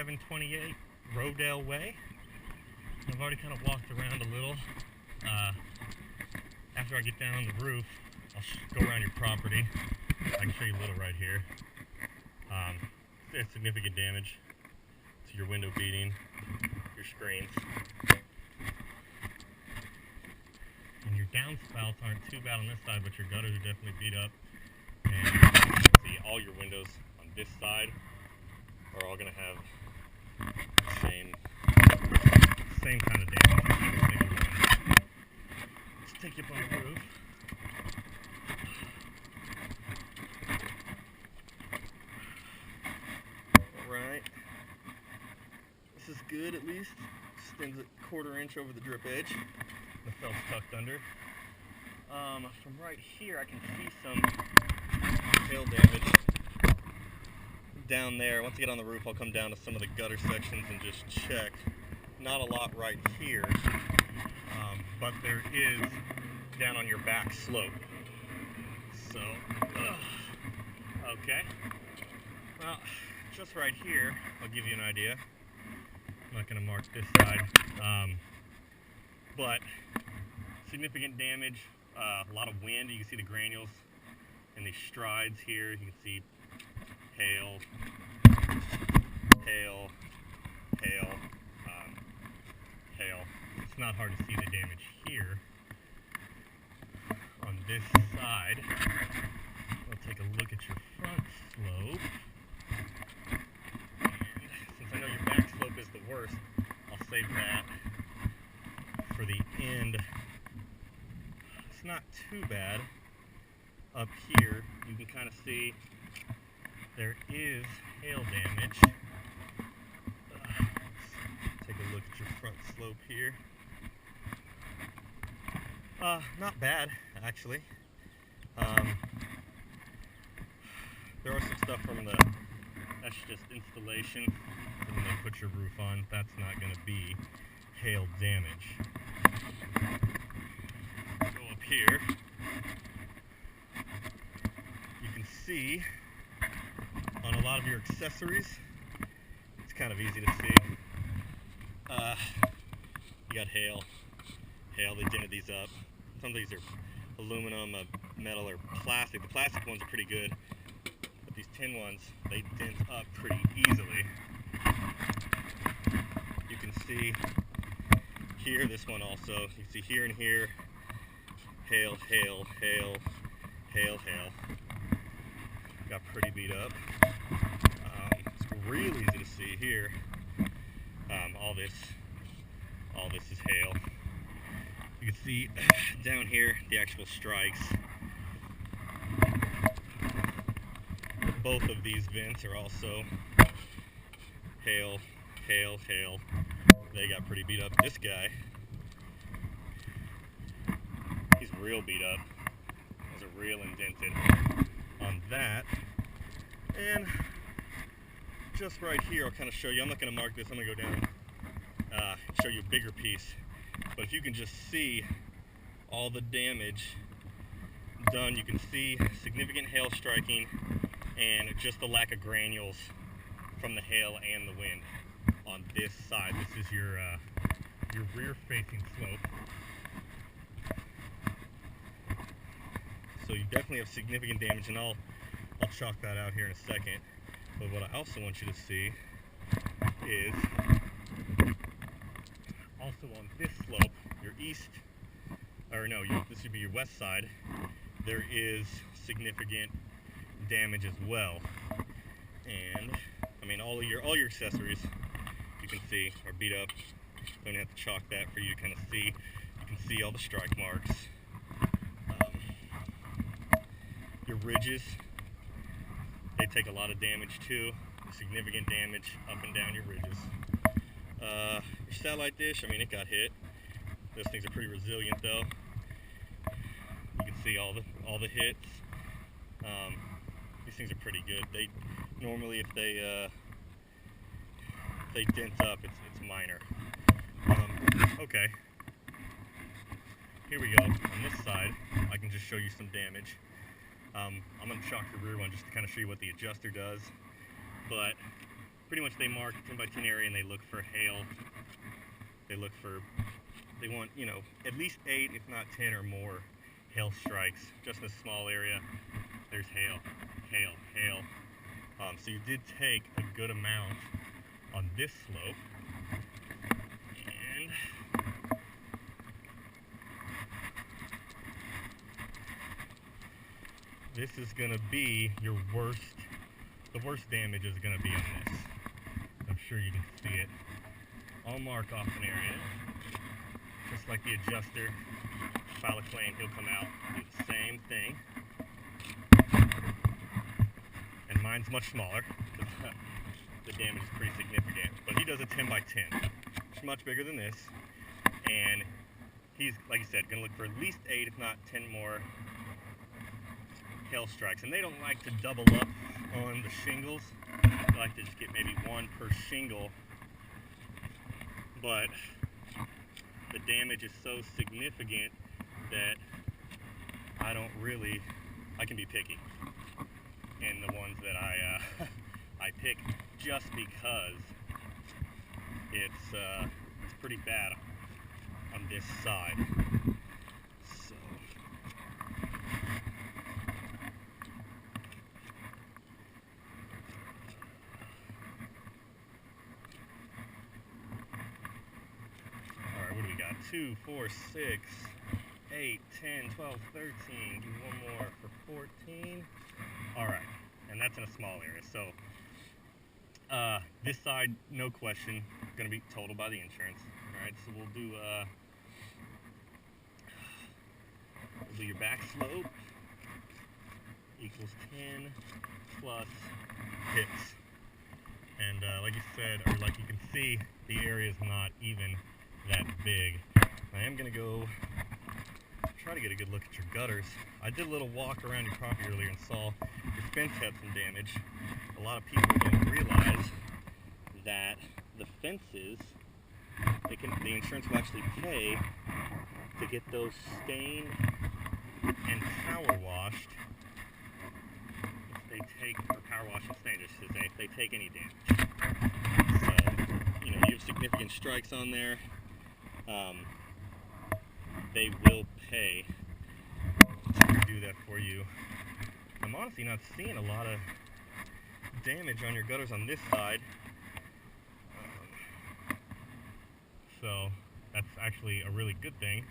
728 Rodale Way. I've already kind of walked around a little. After I get down on the roof, I'll go around your property. I can show you a little right here. There's significant damage to your window beading, your screens. And your downspouts aren't too bad on this side, but your gutters are definitely beat up. And you can see all your windows on this side are all going to have the same kind of damage. Let's take you up on the roof. Alright. This is good at least. Extends a 1/4 inch over the drip edge. The felt's tucked under. From right here I can see some hail damage down there. Once I get on the roof, I'll come down to some of the gutter sections and just check. Not a lot right here, but there is down on your back slope. So, okay. Well, just right here, I'll give you an idea. I'm not going to mark this side, but significant damage, a lot of wind. You can see the granules and these strides here. You can see hail, hail, hail, hail. It's not hard to see the damage here. On this side, we'll take a look at your front slope. And since I know your back slope is the worst, I'll save that for the end. It's not too bad. Up here, you can kind of see there is hail damage. Let's take a look at your front slope here. Not bad, actually. There are some stuff from that's just installation. So when they put your roof on, that's not going to be hail damage. Go up here. You can see on a lot of your accessories, it's kind of easy to see. You got hail. They dented these up. Some of these are aluminum, metal, or plastic. The plastic ones are pretty good, but these tin ones, they dent up pretty easily. You can see here, this one also. You can see here and here, hail, hail, hail, hail, hail. Got pretty beat up. It's real easy to see here. All this is hail. You can see down here the actual strikes. Both of these vents are also hail, hail, hail. They got pretty beat up. This guy, he's real beat up. Those are real indented on that. And just right here, I'll kind of show you. I'm not going to mark this. I'm going to go down, show you a bigger piece. But if you can just see all the damage done, you can see significant hail striking and just the lack of granules from the hail and the wind on this side. This is your rear-facing slope. So you definitely have significant damage, and I'll chalk that out here in a second. But what I also want you to see is also on this slope, your east, or no, this would be your west side, there is significant damage as well. And I mean, all your accessories, you can see, are beat up. Don't have to chalk that for you to kind of see. You can see all the strike marks. Your ridges, they take a lot of damage too. Significant damage up and down your ridges. Your satellite dish, I mean, it got hit. Those things are pretty resilient though. You can see all the hits. These things are pretty good. They normally, if they dent up, it's minor. Okay. Here we go. On this side, I can just show you some damage. I'm going to chalk the rear one just to kind of show you what the adjuster does. But pretty much they mark 10 by 10 area and they look for hail. They want, you know, at least 8, if not 10 or more hail strikes. Just in a small area, there's hail, hail, hail. So you did take a good amount on this slope. And this is going to be your worst, the worst damage is going to be on this. I'm sure you can see it. I'll mark off an area, just like the adjuster. File a claim, he'll come out, do the same thing. And mine's much smaller, because the damage is pretty significant. But he does a 10 by 10. It's much bigger than this. And he's, like I said, going to look for at least 8, if not 10 more hail strikes. And they don't like to double up on the shingles. They like to just get maybe 1 per shingle. But the damage is so significant that I can be picky in the ones that I pick, just because it's pretty bad on this side. So all right, what do we got? 2, 4, 6, 8, 10, 12, 13, do one more for 14. Alright, and that's in a small area. So, this side, no question, going to be totaled by the insurance. Alright, so we'll do your back slope equals 10 plus hits. And like you said, or like you can see, the area is not even that big. I am going to go try to get a good look at your gutters. I did a little walk around your property earlier and saw your fence had some damage. A lot of people don't realize that the fences, the insurance will actually pay to get those stained and power washed if they take, or power washed and stained, I should say, if they take any damage. So, you know, you have significant strikes on there. They will pay to do that for you. I'm honestly not seeing a lot of damage on your gutters on this side. So that's actually a really good thing.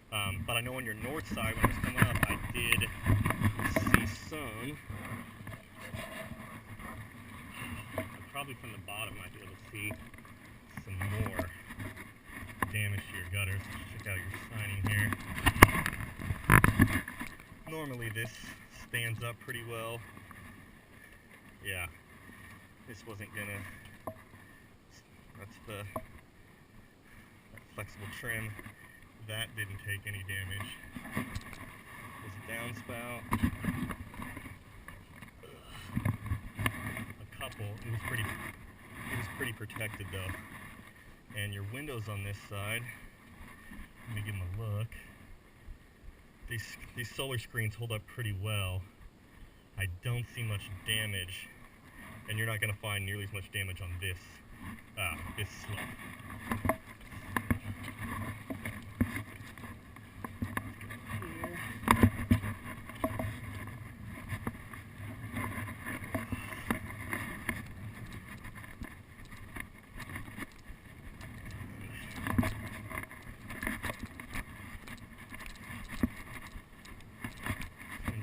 But I know on your north side, when I was coming up, I did see some. Probably from the bottom, I might be able to see some more damage to your gutters. Check out your signing here. Normally this stands up pretty well. Yeah, this wasn't gonna, that's the flexible trim. That didn't take any damage. There's a downspout. A couple, it was pretty protected though. And your windows on this side, let me give them a look. These solar screens hold up pretty well. I don't see much damage, and you're not going to find nearly as much damage on this slope.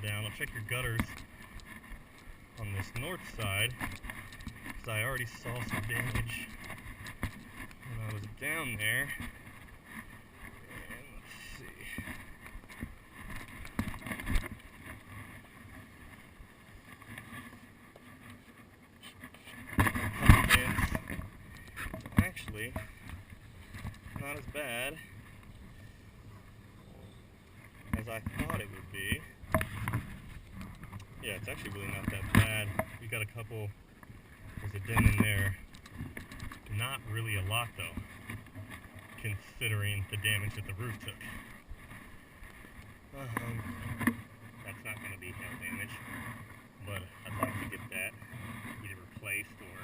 Down. I'll check your gutters on this north side, because I already saw some damage when I was down there. And let's see. It's actually not as bad as I thought it would be. Yeah, it's actually really not that bad. We got a couple, there's a dent in there. Not really a lot though, considering the damage that the roof took. That's not going to be hail damage, but I'd like to get that either replaced or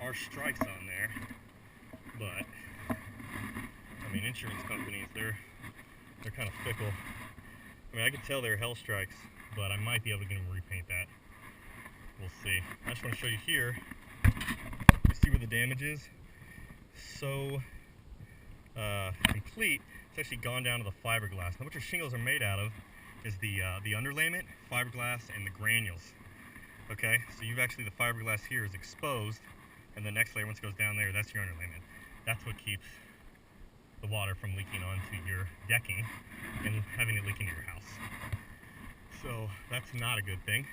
are strikes on there, but I mean, insurance companies, they're kind of fickle. I mean, I can tell they're hail strikes, but I might be able to get them to repaint that. We'll see. I just want to show you here. You see where the damage is? So complete. It's actually gone down to the fiberglass. Now, what your shingles are made out of is the underlayment, fiberglass, and the granules. Okay, so you've actually, the fiberglass here is exposed, and the next layer, once it goes down there, that's your underlayment. That's what keeps the water from leaking onto your decking and having it leak into your house. So that's not a good thing.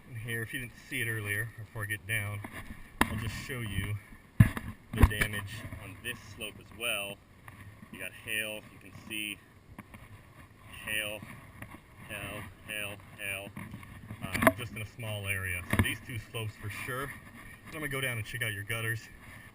And here, if you didn't see it earlier, before I get down, I'll just show you the damage on this slope as well. You got hail, you can see hail, hail, hail, hail, just in a small area. So these two slopes for sure. And I'm going to go down and check out your gutters.